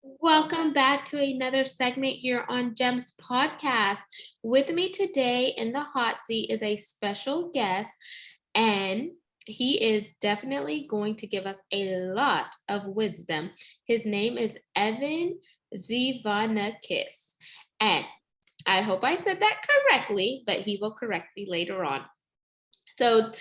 Welcome back to another segment here on GEMS podcast. With me today in the hot seat is a special guest, and he is definitely going to give us a lot of wisdom. His name is Evan Tzivanakis, and I hope I said that correctly, but he will correct me later on. So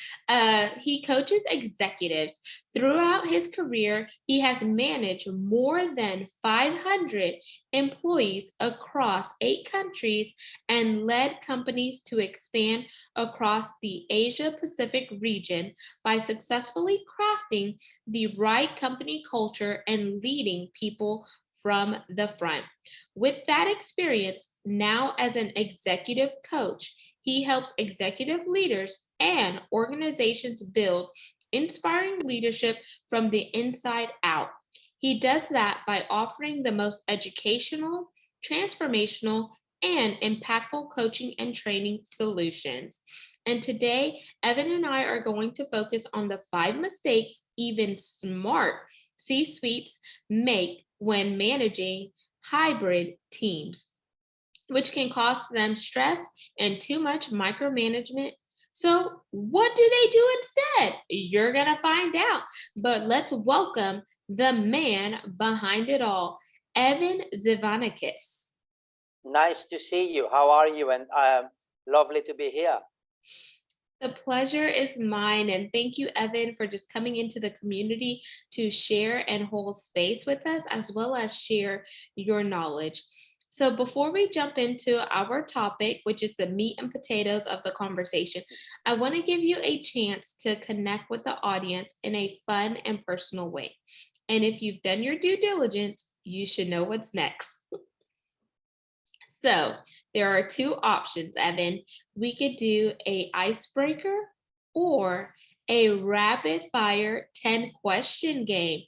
he coaches executives. Throughout his career, he has managed more than 500 employees across 8 countries and led companies to expand across the Asia Pacific region by successfully crafting the right company culture and leading people from the front. With that experience, now as an executive coach, he helps executive leaders and organizations build inspiring leadership from the inside out. He does that by offering the most educational, transformational, and impactful coaching and training solutions. And today, Evan and I are going to focus on the 5 mistakes even smart C suites make when managing hybrid teams, which can cost them stress and too much micromanagement. So, what do they do instead? You're going to find out. But let's welcome the man behind it all, Evan Tzivanakis. Nice to see you. How are you? And lovely to be here. The pleasure is mine. And thank you, Evan, for just coming into the community to share and hold space with us, as well as share your knowledge. So before we jump into our topic, which is the meat and potatoes of the conversation, I want to give you a chance to connect with the audience in a fun and personal way. And if you've done your due diligence, you should know what's next. So there are 2 options, Evan. We could do an icebreaker or a rapid fire 10-question game.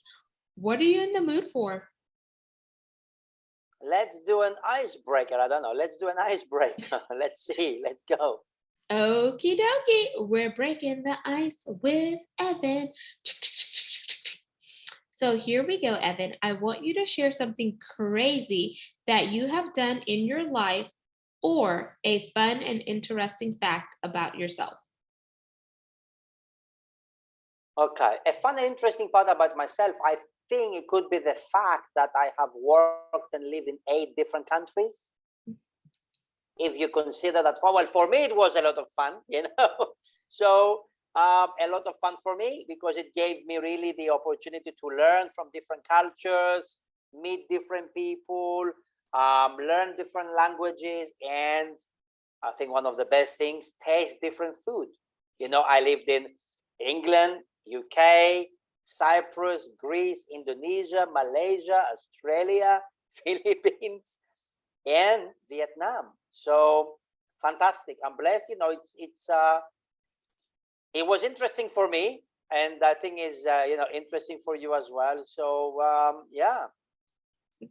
What are you in the mood for? Let's do an icebreaker. I don't know. Let's do an icebreaker. Let's see. Let's go. Okie dokie. We're breaking the ice with Evan. So here we go, Evan. I want you to share something crazy that you have done in your life or a fun and interesting fact about yourself. Okay. A fun and interesting part about myself, I think it could be the fact that I have worked and lived in 8 different countries. If you consider that, well, for me, it was a lot of fun, So a lot of fun for me because it gave me really the opportunity to learn from different cultures, meet different people, learn different languages, and I think one of the best things, taste different food. I lived in England, UK, Cyprus, Greece, Indonesia, Malaysia, Australia, Philippines, and Vietnam. So fantastic. I'm blessed. It was interesting for me, and I think is interesting for you as well. So yeah.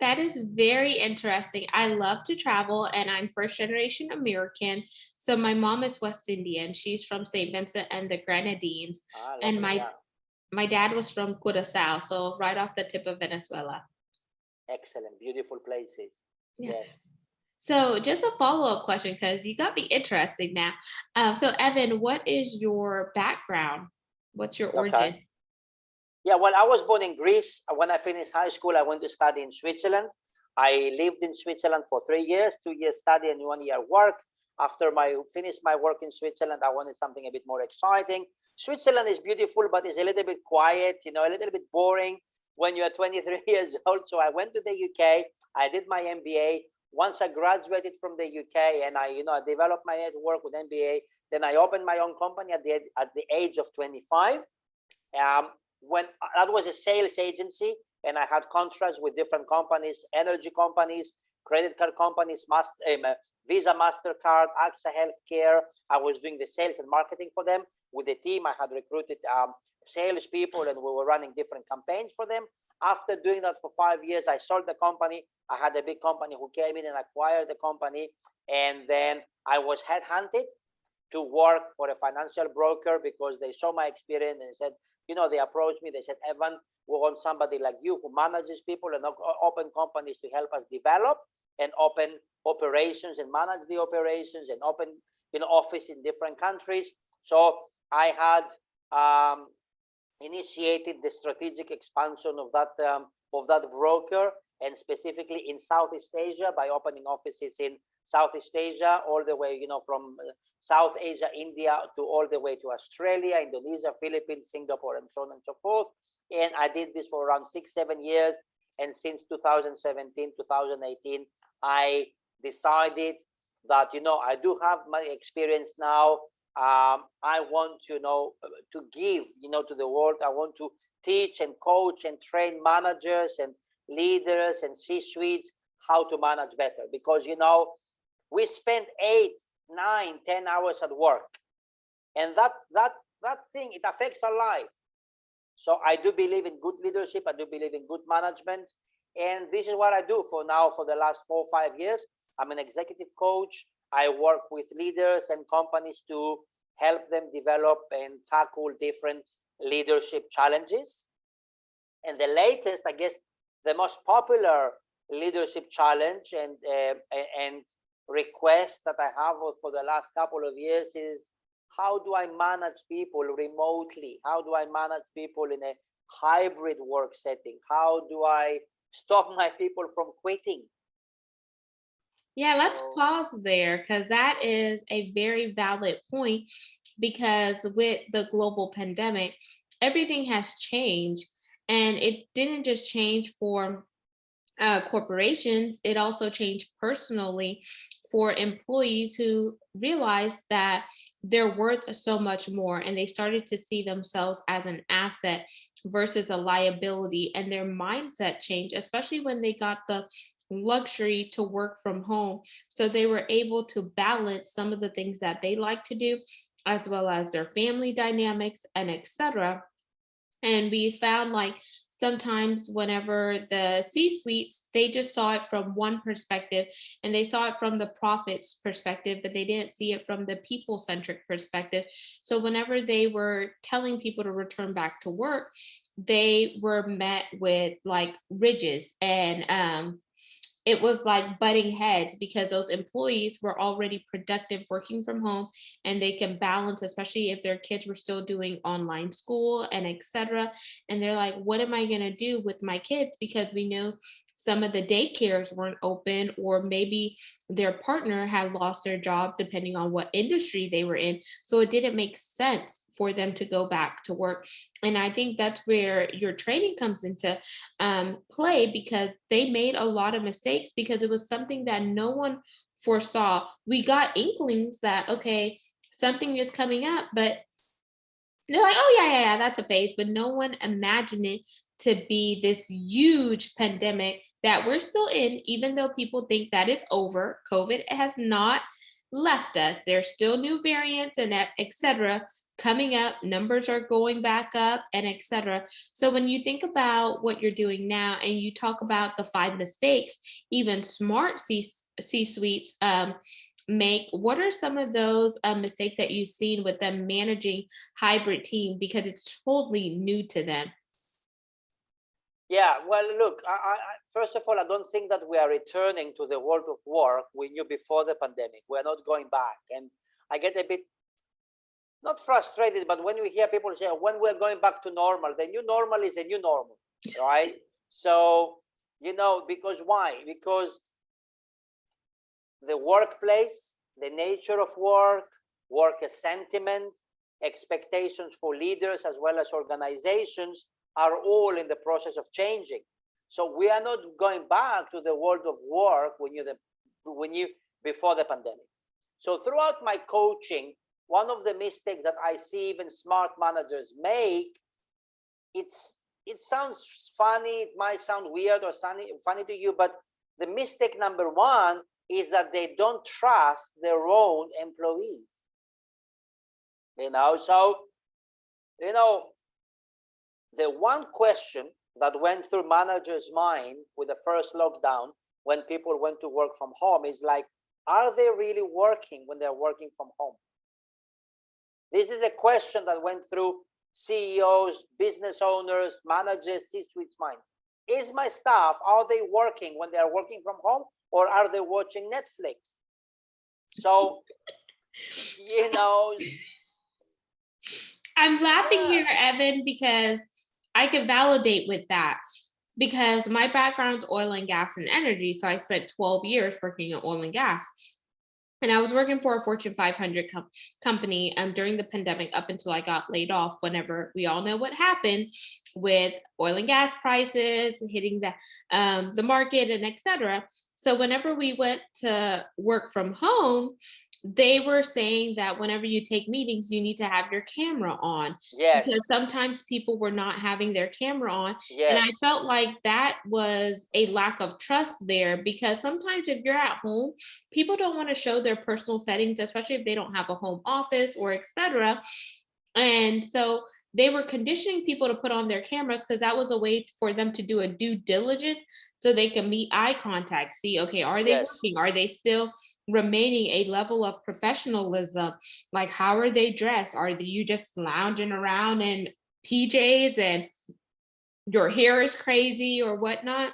That is very interesting. I love to travel, and I'm first generation American. So my mom is West Indian. She's from St. Vincent and the Grenadines. And my dad was from Curaçao, so right off the tip of Venezuela. Excellent. Beautiful places. Yeah. Yes. So just a follow-up question, because you got me interested now. So Evan, what is your background? What's your origin? Okay. Yeah, well, I was born in Greece. When I finished high school, I went to study in Switzerland. I lived in Switzerland for 3 years, 2 years study and 1 year work. After finished my work in Switzerland, I wanted something a bit more exciting. Switzerland is beautiful, but it's a little bit quiet, a little bit boring when you're 23 years old. So I went to the UK. I did my MBA. Once I graduated from the UK and I developed my network with MBA, then I opened my own company at the age of 25. When that was a sales agency, and I had contracts with different companies, energy companies, credit card companies, Visa, MasterCard, AXA Healthcare. I was doing the sales and marketing for them with the team. I had recruited salespeople, and we were running different campaigns for them. After doing that for 5 years, I sold the company. I had a big company who came in and acquired the company, and then I was headhunted to work for a financial broker because they saw my experience and said, they approached me. They said, Evan, we want somebody like you who manages people and open companies to help us develop and open operations and manage the operations and open office in different countries. So I had initiated the strategic expansion of that broker, and specifically in Southeast Asia, by opening offices in Southeast Asia, all the way, from South Asia, India, to all the way to Australia, Indonesia, Philippines, Singapore, and so on and so forth. And I did this for around 6-7 years. And since 2017, 2018, I decided that, I do have my experience now. I want to give, to the world. I want to teach and coach and train managers and leaders and C-suites how to manage better, because we spend 8, 9, 10 hours at work, and that thing, it affects our life. So I do believe in good leadership. I do believe in good management, and this is what I do for the last 4 or 5 years. I'm an executive coach. I work with leaders and companies to help them develop and tackle different leadership challenges. And the latest, I guess, the most popular leadership challenge and request that I have for the last couple of years is, how do I manage people remotely? How do I manage people in a hybrid work setting? How do I stop my people from quitting? Yeah, let's pause there, because that is a very valid point, because with the global pandemic, everything has changed, and it didn't just change for corporations, it also changed personally for employees who realized that they're worth so much more, and they started to see themselves as an asset versus a liability, and their mindset changed, especially when they got the luxury to work from home. So they were able to balance some of the things that they like to do, as well as their family dynamics and etc. And we found, like, sometimes whenever the C-suites, they just saw it from one perspective, and they saw it from the profits perspective, but they didn't see it from the people-centric perspective. So whenever they were telling people to return back to work, they were met with like ridges, and it was like butting heads, because those employees were already productive working from home, and they can balance, especially if their kids were still doing online school and etc. And they're like, what am I going to do with my kids? Because we know some of the daycares weren't open, or maybe their partner had lost their job, depending on what industry they were in. So it didn't make sense for them to go back to work. And I think that's where your training comes into play, because they made a lot of mistakes, because it was something that no one foresaw. We got inklings that, okay, something is coming up, but they're like, oh yeah, that's a phase, but no one imagined it to be this huge pandemic that we're still in, even though people think that it's over. COVID has not left us. There's still new variants and etc. coming up. Numbers are going back up and etc. So when you think about what you're doing now, and you talk about the 5 mistakes, even smart C-suites make, what are some of those mistakes that you've seen with them managing hybrid team, because it's totally new to them? Yeah, well, look, first of all, I don't think that we are returning to the world of work we knew before the pandemic. We're not going back. And I get a bit, not frustrated, but when we hear people say, when we're going back to normal, the new normal is a new normal, right? So, because why? Because the workplace, the nature of work, work sentiment, expectations for leaders as well as organizations are all in the process of changing. So we are not going back to the world of work when you before the pandemic. So throughout my coaching, one of the mistakes that I see even smart managers make, it sounds funny, it might sound weird or funny to you, but the mistake number one is that they don't trust their own employees. So the one question that went through managers' mind with the first lockdown, when people went to work from home, is like, are they really working when they're working from home? This is a question that went through CEOs, business owners, managers, C-suite mind. Is my staff, are they working when they are working from home, or are they watching Netflix? So, you know. I'm laughing Yeah. here, Evan, because I can validate with that. Because my background's oil and gas and energy. So I spent 12 years working in oil and gas. And I was working for a Fortune 500 company during the pandemic up until I got laid off, whenever we all know what happened with oil and gas prices hitting the market and etc. So whenever we went to work from home, they were saying that whenever you take meetings, you need to have your camera on. Yes. Because sometimes people were not having their camera on. Yes. And I felt like that was a lack of trust there, because sometimes if you're at home, people don't want to show their personal settings, especially if they don't have a home office or etc. And so they were conditioning people to put on their cameras because that was a way for them to do a due diligence, so they can meet eye contact, see, okay, are they Yes. working? Are they still remaining a level of professionalism? Like, how are they dressed? Are you just lounging around in PJs and your hair is crazy or whatnot?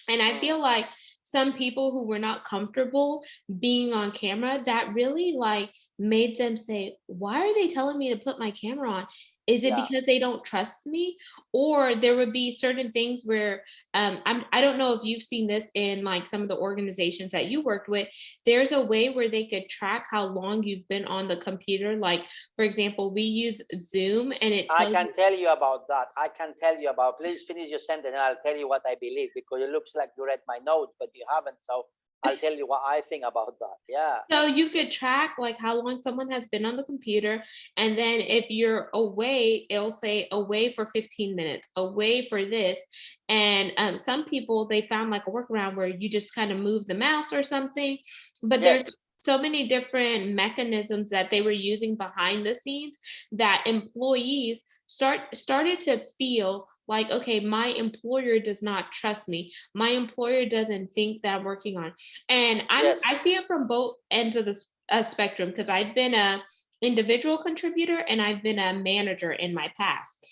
And I feel like some people who were not comfortable being on camera, that really like made them say, why are they telling me to put my camera on? Is it Yeah. because they don't trust me? Or there would be certain things where I don't know if you've seen this in like some of the organizations that you worked with. There's a way where they could track how long you've been on the computer. Like, for example, we use Zoom and it I tells can tell you about that. I can tell you about, please finish your sentence and I'll tell you what I believe, because it looks like you read my notes, but you haven't. So I'll tell you what I think about that. Yeah. So you could track like how long someone has been on the computer. And then if you're away, it'll say away for 15 minutes, away for this. And some people, they found like a workaround where you just kind of move the mouse or something. But Yes. there's so many different mechanisms that they were using behind the scenes that employees started to feel like, okay, my employer does not trust me. My employer doesn't think that I'm working on. And Yes. I see it from both ends of the spectrum, because I've been a individual contributor and I've been a manager in my past.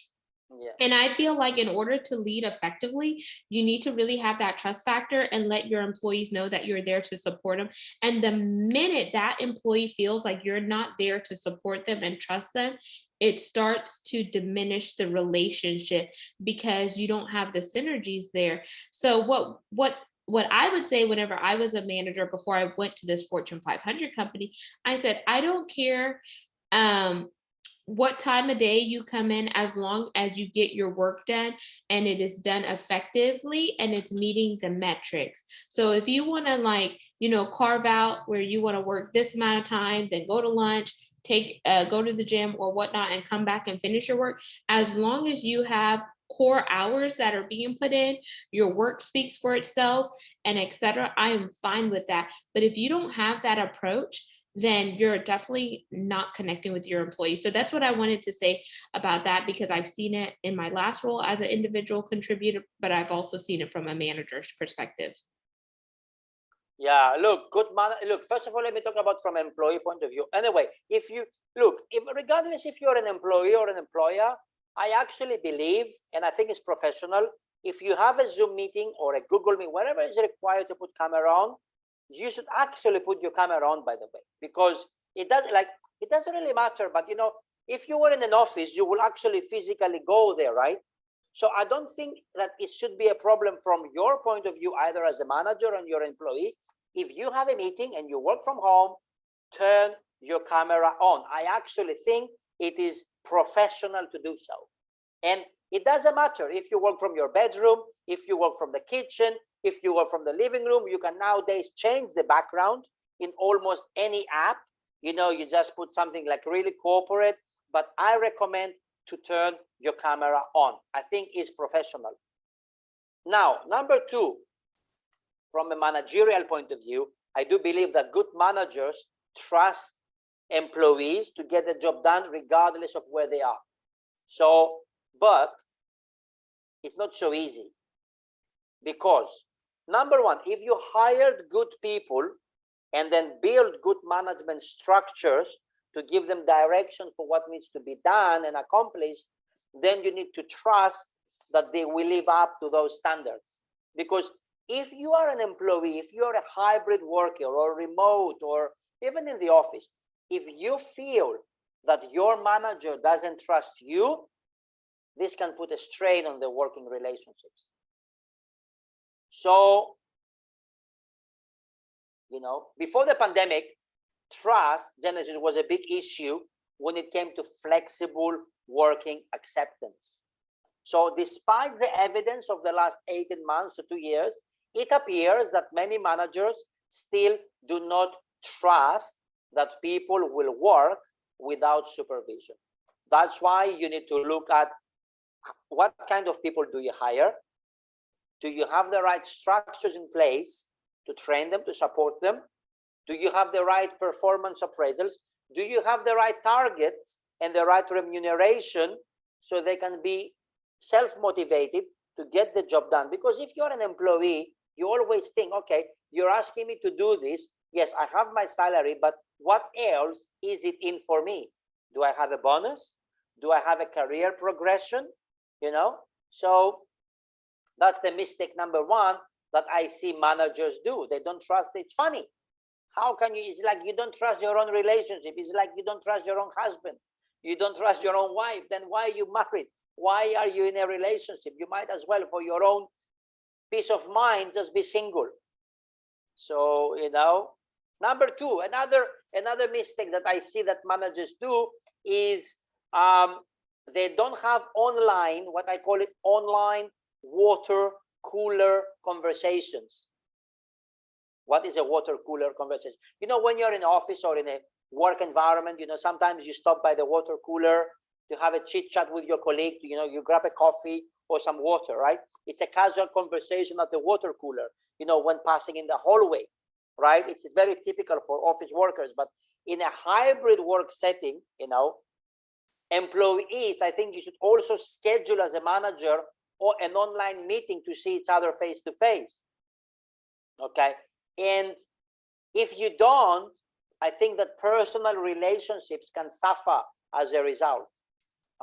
Yeah. And I feel like in order to lead effectively, you need to really have that trust factor and let your employees know that you're there to support them. And the minute that employee feels like you're not there to support them and trust them, it starts to diminish the relationship because you don't have the synergies there. So what I would say whenever I was a manager before I went to this Fortune 500 company, I said, I don't care um, what time of day you come in, as long as you get your work done and it is done effectively and it's meeting the metrics. So if you want to like, carve out where you want to work this amount of time, then go to lunch, go to the gym or whatnot and come back and finish your work, as long as you have core hours that are being put in, your work speaks for itself and etc., I am fine with that. But if you don't have that approach, then you're definitely not connecting with your employees. So that's what I wanted to say about that, because I've seen it in my last role as an individual contributor, but I've also seen it from a manager's perspective. Yeah, look, look, first of all, let me talk about from an employee point of view. Anyway, if regardless if you're an employee or an employer, I actually believe, and I think it's professional, if you have a Zoom meeting or a Google Meet, wherever is required to put camera on, you should actually put your camera on, by the way, because it doesn't really matter. But if you were in an office, you will actually physically go there, right? So I don't think that it should be a problem from your point of view, either as a manager or your employee. If you have a meeting and you work from home, turn your camera on. I actually think it is professional to do so. And it doesn't matter if you work from your bedroom, if you work from the kitchen, if you work from the living room. You can nowadays change the background in almost any app. You just put something like really corporate, but I recommend to turn your camera on. I think it's professional. Now, number two, from a managerial point of view, I do believe that good managers trust employees to get the job done regardless of where they are. So, but it's not so easy, because number one, if you hired good people and then build good management structures to give them direction for what needs to be done and accomplished, then you need to trust that they will live up to those standards. Because if you are an employee, if you're a hybrid worker or remote or even in the office, if you feel that your manager doesn't trust you, this can put a strain on the working relationships. So, before the pandemic, trust, Genesis, was a big issue when it came to flexible working acceptance. So despite the evidence of the last 18 months to 2 years, it appears that many managers still do not trust that people will work without supervision. That's why you need to look at what kind of people do you hire? Do you have the right structures in place to train them, to support them? Do you have the right performance appraisals? Do you have the right targets and the right remuneration so they can be self-motivated to get the job done? Because if you're an employee, you always think, okay, you're asking me to do this. Yes, I have my salary, but what else is it in for me? Do I have a bonus? Do I have a career progression? So that's the mistake number one that I see managers do. They don't trust. It's funny. How can you? It's like you don't trust your own relationship. It's like you don't trust your own husband. You don't trust your own wife. Then why are you married? Why are you in a relationship? You might as well, for your own peace of mind, just be single. So, number two, another mistake that I see that managers do is they don't have online, what I call it, online water cooler conversations. What is a water cooler conversation? When you're in an office or in a work environment, sometimes you stop by the water cooler to have a chit chat with your colleague, you grab a coffee or some water, right? It's a casual conversation at the water cooler, when passing in the hallway, right? It's very typical for office workers, but in a hybrid work setting, employees, I think you should also schedule as a manager or an online meeting to see each other face to face. Okay. And if you don't, I think that personal relationships can suffer as a result.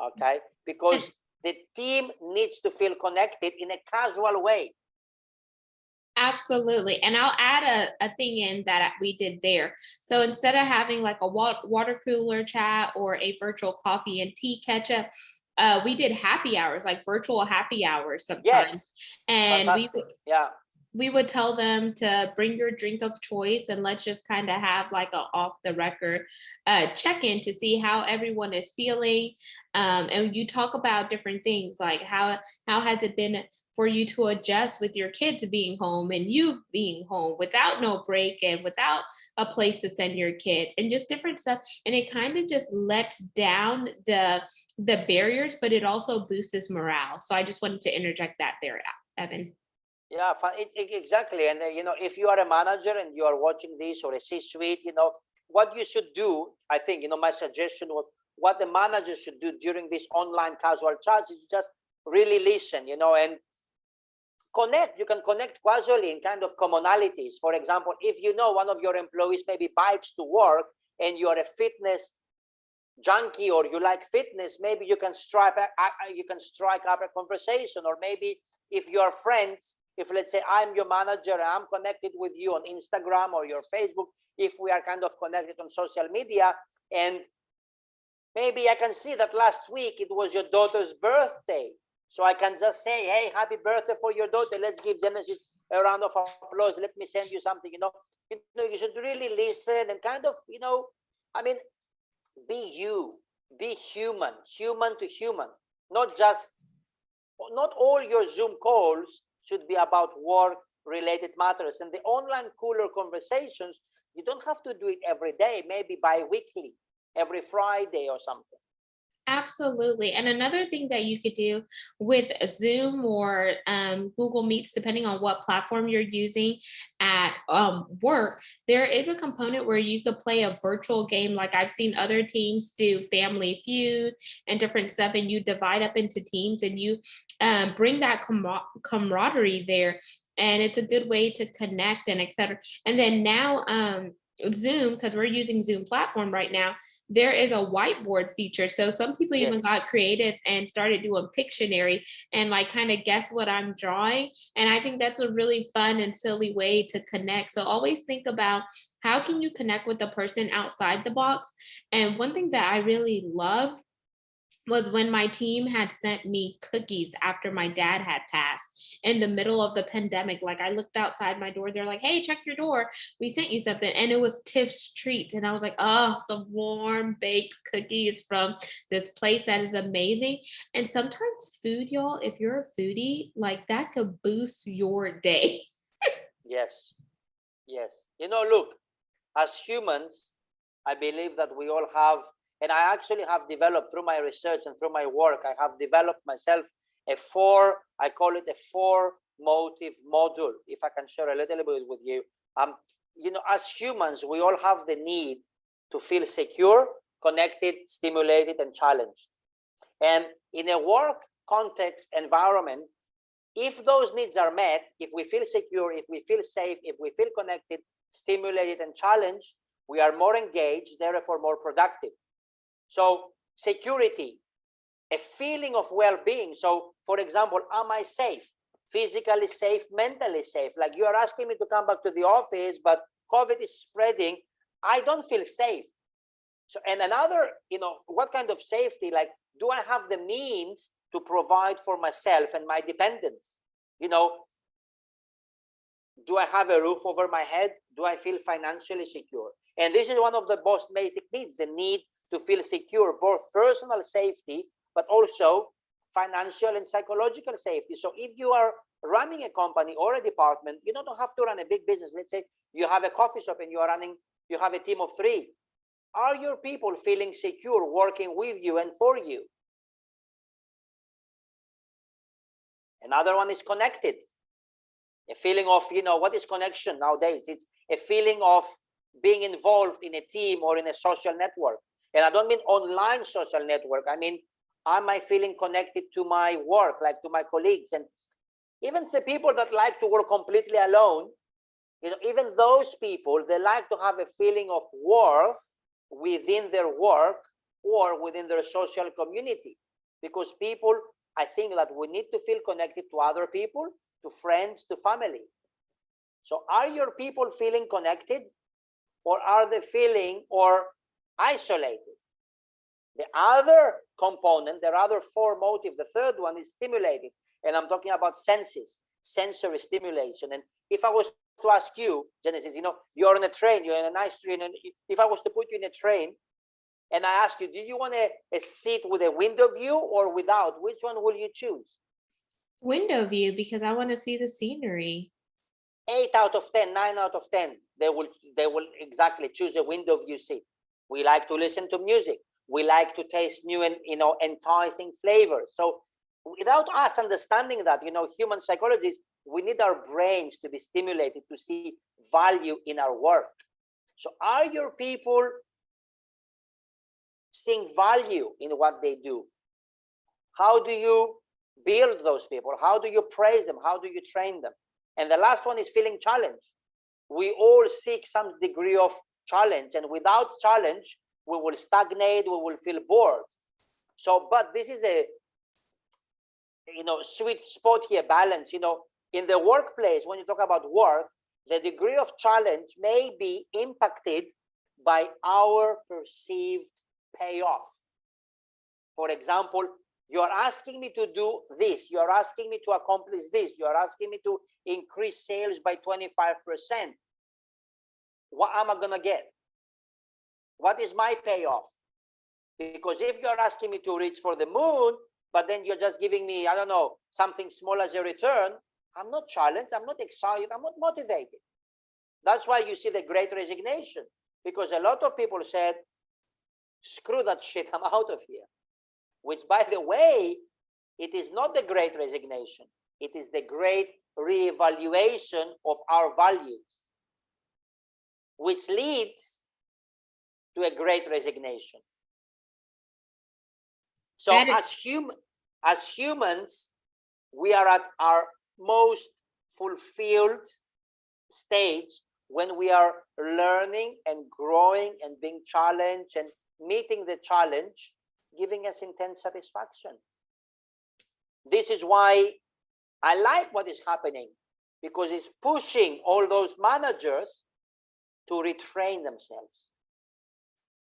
Okay. Because the team needs to feel connected in a casual way. Absolutely. And I'll add a thing in that we did there. So instead of having like a water cooler chat or a virtual coffee and tea catch up, we did happy hours, like virtual happy hours sometimes. Yes. And we would tell them to bring your drink of choice and let's just kind of have like a off the record check-in to see how everyone is feeling. And you talk about different things like how has it been for you to adjust with your kids being home and you being home without no break and without a place to send your kids and just different stuff. And it kind of just lets down the barriers, but it also boosts morale. So I just wanted to interject that there, Evan. Yeah, exactly. And if you are a manager and you are watching this, or a C-suite, what you should do, I think, my suggestion was what the manager should do during this online casual chats is just really listen, and connect. You can connect casually in kind of commonalities. For example, if one of your employees maybe bikes to work and you are a fitness junkie or you like fitness, maybe you can strike up a conversation. Or maybe if you are friends, if let's say I'm your manager and I'm connected with you on Instagram or your Facebook, if we are kind of connected on social media, and maybe I can see that last week it was your daughter's birthday. So I can just say, hey, happy birthday for your daughter. Let's give Genesis a round of applause. Let me send you something, you should really listen and kind of, be you, be human to human, not all your Zoom calls should be about work-related matters. And the online cooler conversations, you don't have to do it every day, maybe bi-weekly, every Friday or something. Absolutely. And another thing that you could do with Zoom or Google Meets, depending on what platform you're using at work, there is a component where you could play a virtual game. Like I've seen other teams do Family Feud and different stuff, and you divide up into teams and you bring that camaraderie there. And it's a good way to connect and et cetera. And then now Zoom, because we're using Zoom platform right now, there is a whiteboard feature. So some people Yes. even got creative and started doing Pictionary and like kind of guess what I'm drawing. And I think that's a really fun and silly way to connect. So always think about how can you connect with a person outside the box. And one thing that I really loved was when my team had sent me cookies after my dad had passed in the middle of the pandemic. Like I looked outside my door, they're like, hey, check your door. We sent you something. And it was Tiff's Treats. And I was like, oh, some warm baked cookies from this place that is amazing. And sometimes food, y'all, if you're a foodie, like that could boost your day. Yes. Yes. Look, as humans, I believe that we all have, and I actually have developed through my research and through my work, I have developed myself I call it a 4-motive module, if I can share a little bit with you. As humans, we all have the need to feel secure, connected, stimulated, and challenged. And in a work context environment, if those needs are met, if we feel secure, if we feel safe, if we feel connected, stimulated, and challenged, we are more engaged, therefore more productive. So security, a feeling of well-being. So for example, am I safe? Physically safe, mentally safe? Like you are asking me to come back to the office, but COVID is spreading. I don't feel safe. So, and another, what kind of safety? Like, do I have the means to provide for myself and my dependents? Do I have a roof over my head? Do I feel financially secure? And this is one of the most basic needs, the need to feel secure, both personal safety, but also financial and psychological safety. So if you are running a company or a department, you don't have to run a big business. Let's say you have a coffee shop and you have a team of 3. Are your people feeling secure working with you and for you? Another one is connected. A feeling of, what is connection nowadays? It's a feeling of being involved in a team or in a social network. And I don't mean online social network. I mean, am I feeling connected to my work, like to my colleagues? And even the people that like to work completely alone, even those people, they like to have a feeling of worth within their work or within their social community. Because people, I think that we need to feel connected to other people, to friends, to family. So are your people feeling connected, or are they feeling or isolated? The other component, the other 4 motive, the third one is stimulated. And I'm talking about senses, sensory stimulation. And if I was to ask you, Genesis, you're on a train, you're in a nice train, and if I was to put you in a train and I ask you, do you want a seat with a window view or without? Which one will you choose? Window view, because I want to see the scenery. 8 out of 10, 9 out of 10, they will exactly choose a window view seat. We like to listen to music. We like to taste new and enticing flavors. So without us understanding that, human psychologists, we need our brains to be stimulated to see value in our work. So are your people seeing value in what they do? How do you build those people? How do you praise them? How do you train them? And the last one is feeling challenged. We all seek some degree of challenge, and without challenge, we will stagnate, we will feel bored. So, but this is a, sweet spot here, balance. In the workplace, when you talk about work, the degree of challenge may be impacted by our perceived payoff. For example, you're asking me to do this, you're asking me to accomplish this, you're asking me to increase sales by 25%. What am I going to get? What is my payoff? Because if you're asking me to reach for the moon, but then you're just giving me, I don't know, something small as a return, I'm not challenged, I'm not excited, I'm not motivated. That's why you see the Great Resignation, because a lot of people said, screw that shit, I'm out of here. Which, by the way, it is not the Great Resignation. It is the great reevaluation of our values, which leads to a great resignation. So as humans, we are at our most fulfilled stage when we are learning and growing and being challenged and meeting the challenge, giving us intense satisfaction. This is why I like what is happening, because it's pushing all those managers to retrain themselves.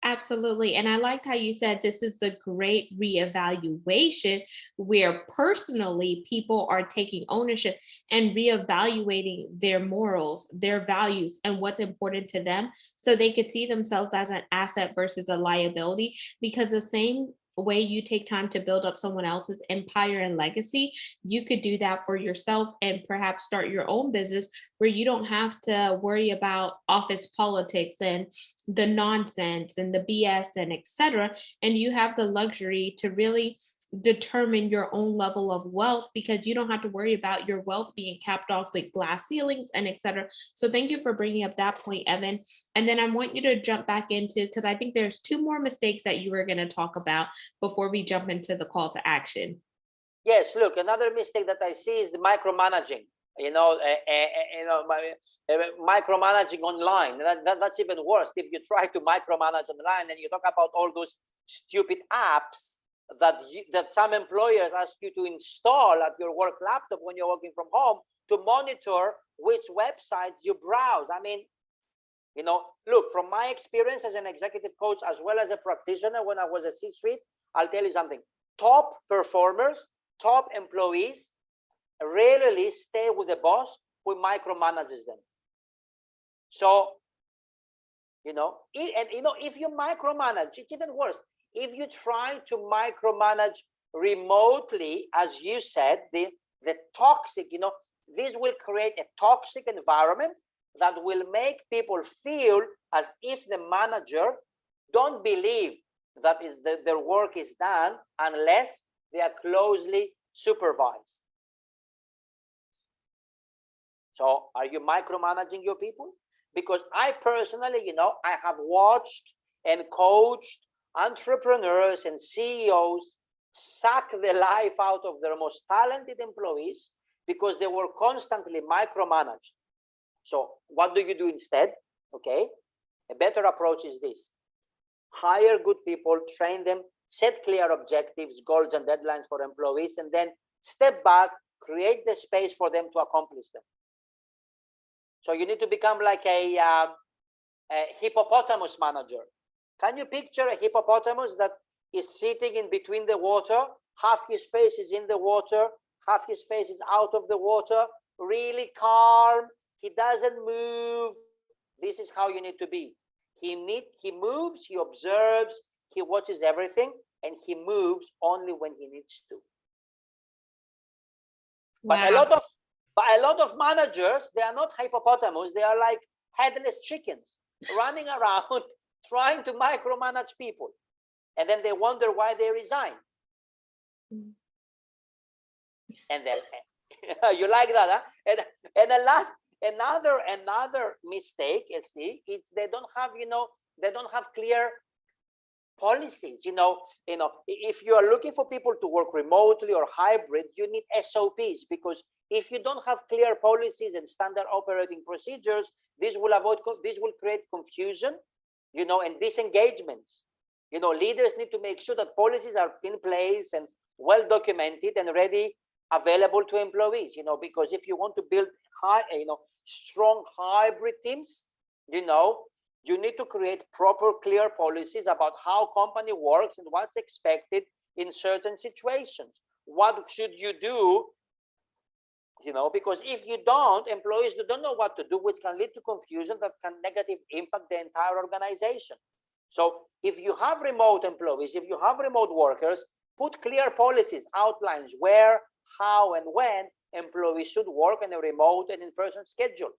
Absolutely. And I liked how you said this is the great reevaluation where personally people are taking ownership and reevaluating their morals, their values, and what's important to them so they could see themselves as an asset versus a liability. Because the same way you take time to build up someone else's empire and legacy, you could do that for yourself and perhaps start your own business where you don't have to worry about office politics and the nonsense and the BS and etc. And you have the luxury to really determine your own level of wealth because you don't have to worry about your wealth being capped off with glass ceilings and etc. So thank you for bringing up that point, Evan. And then I want you to jump back into, because I think there's two more mistakes that you were going to talk about before we jump into the call to action. Yes, look, another mistake that I see is the micromanaging. Micromanaging online. That's even worse. If you try to micromanage online and you talk about all those stupid apps that some employers ask you to install at your work laptop when you're working from home to monitor which websites you browse. I mean, look, from my experience as an executive coach as well as a practitioner when I was a C-suite, I'll tell you something. Top performers, top employees rarely stay with the boss who micromanages them. So, if you micromanage, it's even worse. If you try to micromanage remotely, as you said, the toxic, this will create a toxic environment that will make people feel as if the manager don't believe that their work is done unless they are closely supervised. So are you micromanaging your people? Because I personally, I have watched and coached entrepreneurs and CEOs suck the life out of their most talented employees because they were constantly micromanaged. So what do you do instead? Okay, a better approach is this. Hire good people, train them, set clear objectives, goals, and deadlines for employees, and then step back, create the space for them to accomplish them. So you need to become like a hippopotamus manager. Can you picture a hippopotamus that is sitting in between the water? Half his face is in the water, half his face is out of the water, really calm. He doesn't move. This is how you need to be. He moves, he observes, he watches everything, and he moves only when he needs to. Wow. But a lot of managers, they are not hippopotamus, they are like headless chickens running around trying to micromanage people. And then they wonder why they resign. And then you like that, huh? And the last another mistake, you see, it's they don't have clear policies. If you are looking for people to work remotely or hybrid, you need SOPs, because if you don't have clear policies and standard operating procedures, this will create confusion, and disengagements. Leaders need to make sure that policies are in place and well documented and ready, available to employees, because if you want to build strong hybrid teams, you need to create proper, clear policies about how company works and what's expected in certain situations. What should you do? Because if you don't, employees don't know what to do, which can lead to confusion that can negatively impact the entire organization. So if you have remote employees, if you have remote workers, put clear policies, outlines where, how, and when employees should work in a remote and in-person schedule.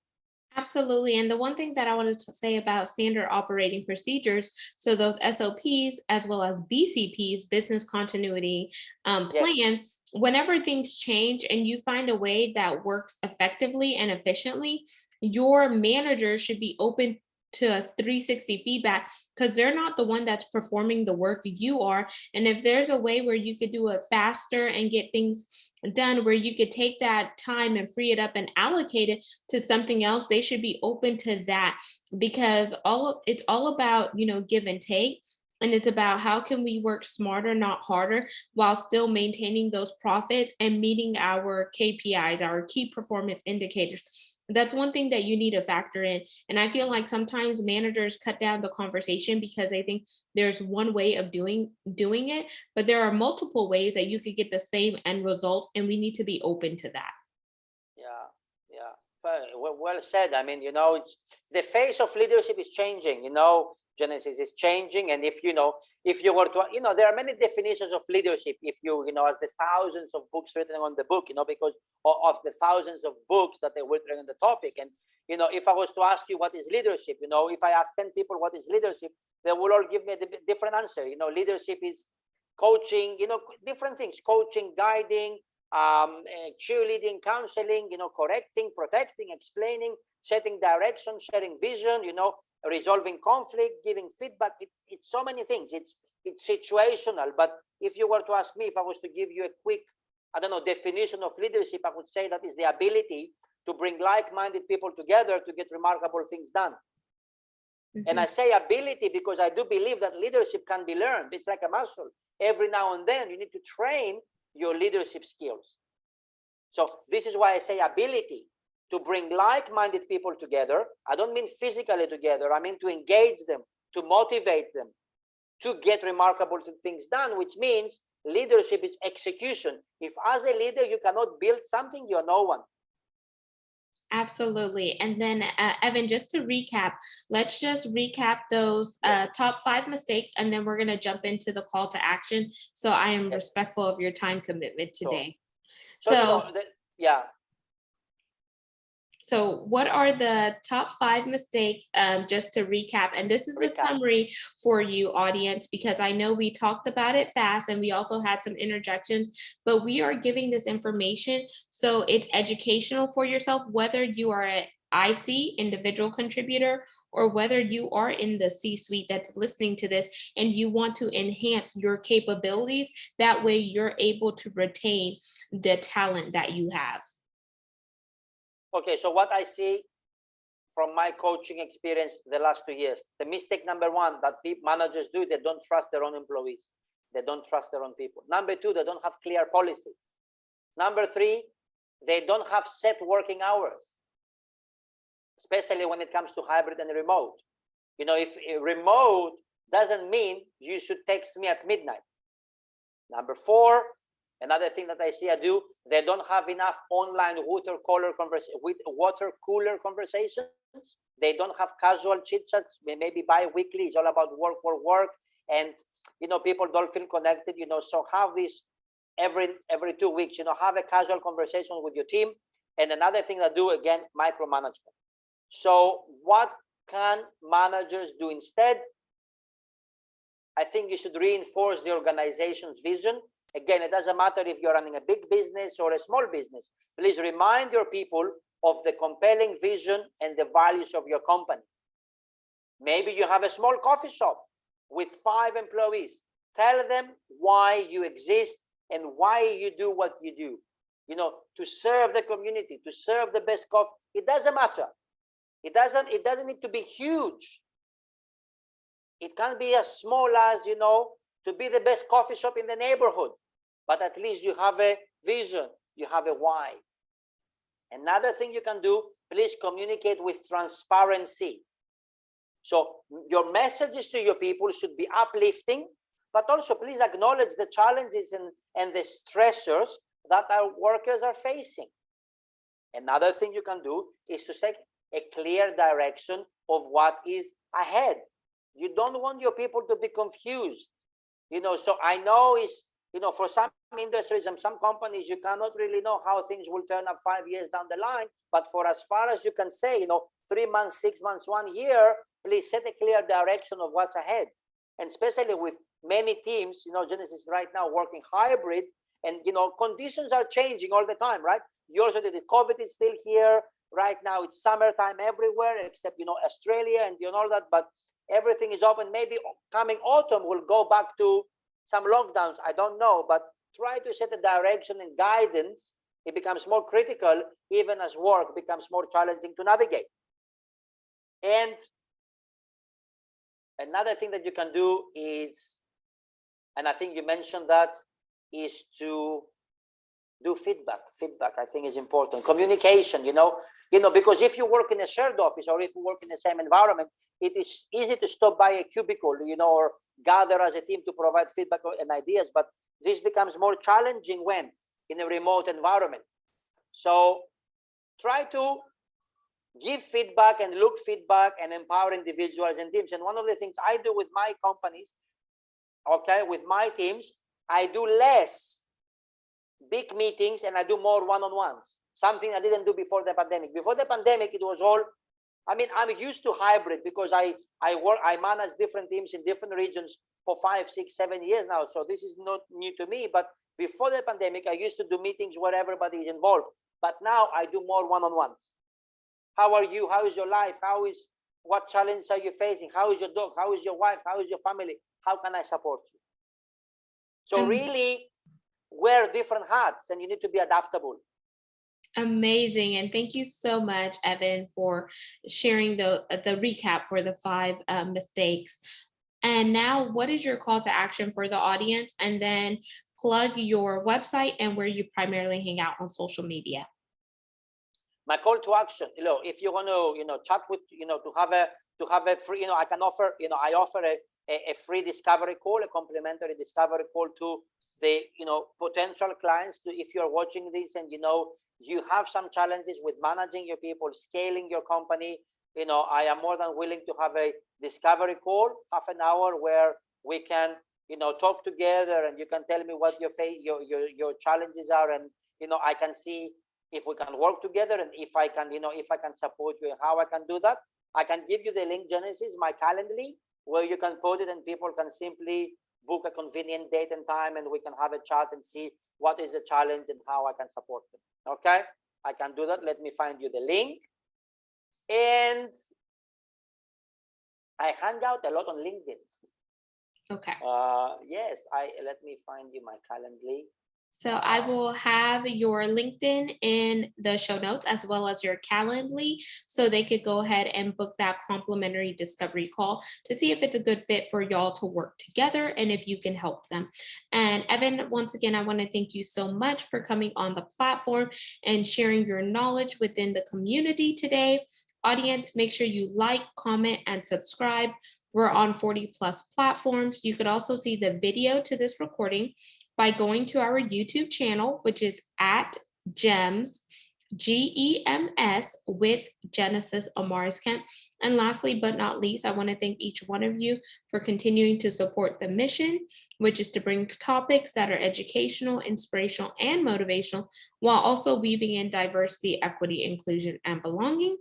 Absolutely. And the one thing that I wanted to say about standard operating procedures, so those SOPs as well as BCPs, business continuity plan, yes. Whenever things change and you find a way that works effectively and efficiently, your manager should be open to a 360 feedback, because they're not the one that's performing the work, you are. And if there's a way where you could do it faster and get things done, where you could take that time and free it up and allocate it to something else, they should be open to that, because it's all about, give and take. And it's about how can we work smarter, not harder, while still maintaining those profits and meeting our KPIs, our key performance indicators. That's one thing that you need to factor in. And I feel like sometimes managers cut down the conversation because they think there's one way of doing it, but there are multiple ways that you could get the same end results, and we need to be open to that. Yeah, yeah. Well said. I mean, it's the face of leadership is changing. Genesis is changing, and if you were to, there are many definitions of leadership. If as the thousands of books written on the book, because of the thousands of books that they written on the topic, and if I was to ask you what is leadership, if I ask 10 people what is leadership, they will all give me a different answer. Leadership is coaching, different things: coaching, guiding, cheerleading, counseling, correcting, protecting, explaining, setting direction, sharing vision, resolving conflict, giving feedback. It's so many things. It's situational. But if you were to ask me, if I was to give you a quick, definition of leadership, I would say that is the ability to bring like-minded people together to get remarkable things done. Mm-hmm. And I say ability because I do believe that leadership can be learned. It's like a muscle. Every now and then you need to train your leadership skills. So this is why I say ability, to bring like-minded people together. I don't mean physically together. I mean to engage them, to motivate them, to get remarkable things done, which means leadership is execution. If as a leader you cannot build something, you're no one. Absolutely. And then, Evan, just to recap, let's just recap those top 5 mistakes, and then we're going to jump into the call to action. So I am respectful of your time commitment today. Sure. So, So what are the top 5 mistakes, just to recap? And this is a summary for you, audience, because I know we talked about it fast and we also had some interjections, but we are giving this information so it's educational for yourself, whether you are an IC, individual contributor, or whether you are in the C-suite that's listening to this and you want to enhance your capabilities. That way you're able to retain the talent that you have. Okay, so what I see from my coaching experience the last 2 years, the mistake number 1 that managers do, they don't trust their own employees. They don't trust their own people. Number 2, they don't have clear policies. Number 3, they don't have set working hours, especially when it comes to hybrid and remote. If remote doesn't mean you should text me at midnight. Number 4, another thing that I see do, they don't have enough online water cooler conversations. They don't have casual chit chats, maybe bi-weekly. It's all about work, and people don't feel connected. So have this every 2 weeks. Have a casual conversation with your team. And another thing that do, again, micromanagement. So what can managers do instead? I think you should reinforce the organization's vision. Again, it doesn't matter if you're running a big business or a small business. Please remind your people of the compelling vision and the values of your company. Maybe you have a small coffee shop with 5 employees. Tell them why you exist and why you do what you do. To serve the community, to serve the best coffee. It doesn't matter. It doesn't need to be huge. It can be as small as, to be the best coffee shop in the neighborhood, but at least you have a vision, you have a why. Another thing you can do, please communicate with transparency. So your messages to your people should be uplifting, but also please acknowledge the challenges and the stressors that our workers are facing. Another thing you can do is to set a clear direction of what is ahead. You don't want your people to be confused. So I know it's, for some industries and some companies, you cannot really know how things will turn up 5 years down the line. But for as far as you can say, 3 months, 6 months, 1 year, please set a clear direction of what's ahead. And especially with many teams, Genesis right now working hybrid, and, conditions are changing all the time, right? You also did it. COVID is still here. Right now, it's summertime everywhere, except, Australia and all that. But everything is open. Maybe coming autumn we'll go back to some lockdowns. I don't know, but try to set a direction and guidance. It becomes more critical even as work becomes more challenging to navigate. And Another thing that you can do is, and I think you mentioned that, is to do feedback. Feedback, I think, is important. Communication, because if you work in a shared office or if you work in the same environment, it is easy to stop by a cubicle, or gather as a team to provide feedback and ideas. But this becomes more challenging when in a remote environment. So try to give feedback and look feedback and empower individuals and teams. And one of the things I do with my companies, with my teams, I do less big meetings and I do more one-on-ones. Something I didn't do before the pandemic. Before the pandemic, it was all, I'm used to hybrid because I manage different teams in different regions for 5, 6, 7 years now. So this is not new to me. But before the pandemic, I used to do meetings where everybody is involved. But now I do more one-on-ones. How are you? How is your life? What challenges are you facing? How is your dog? How is your wife? How is your family? How can I support you? So really wear different hats, and you need to be adaptable. Amazing. And thank you so much, Evan, for sharing the recap for the 5 mistakes. And now, what is your call to action for the audience? And then plug your website and where you primarily hang out on social media. My call to action, if you want to, chat with, to have a free, I can offer, I offer a free discovery call, a complimentary discovery call to the, potential clients. If you're watching this and, you have some challenges with managing your people, scaling your company, I am more than willing to have a discovery call, half an hour, where we can, talk together and you can tell me what your challenges are, and, I can see if we can work together and if I can, if I can support you and how I can do that. I can give you the link, Genesis, my Calendly, where you can put it and people can simply book a convenient date and time, and we can have a chat and see what is the challenge and how I can support them. Okay, I can do that. Let me find you the link. And I hang out a lot on LinkedIn. Okay. Yes, let me find you my Calendly. So I will have your LinkedIn in the show notes, as well as your Calendly, so they could go ahead and book that complimentary discovery call to see if it's a good fit for y'all to work together and if you can help them. And Evan, once again, I want to thank you so much for coming on the platform and sharing your knowledge within the community today. Audience, make sure you like, comment, and subscribe. We're on 40+ platforms. You could also see the video to this recording by going to our YouTube channel, which is at GEMS, GEMS, with Genesis Amaris Kemp. And lastly, but not least, I want to thank each one of you for continuing to support the mission, which is to bring topics that are educational, inspirational, and motivational, while also weaving in diversity, equity, inclusion, and belonging,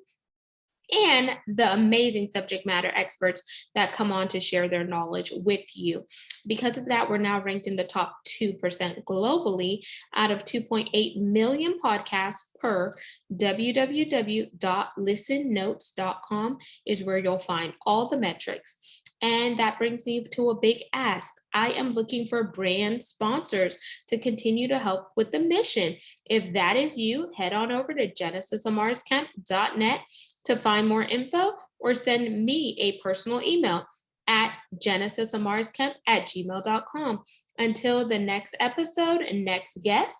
and the amazing subject matter experts that come on to share their knowledge with you. Because of that, we're now ranked in the top 2% globally out of 2.8 million podcasts per. www.listennotes.com is where you'll find all the metrics. And that brings me to a big ask. I am looking for brand sponsors to continue to help with the mission. If that is you, head on over to genesisamariskamp.net to find more info, or send me a personal email at genesisamariskamp@gmail.com. Until the next episode and next guest,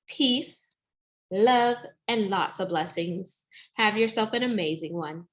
peace, love, and lots of blessings. Have yourself an amazing one.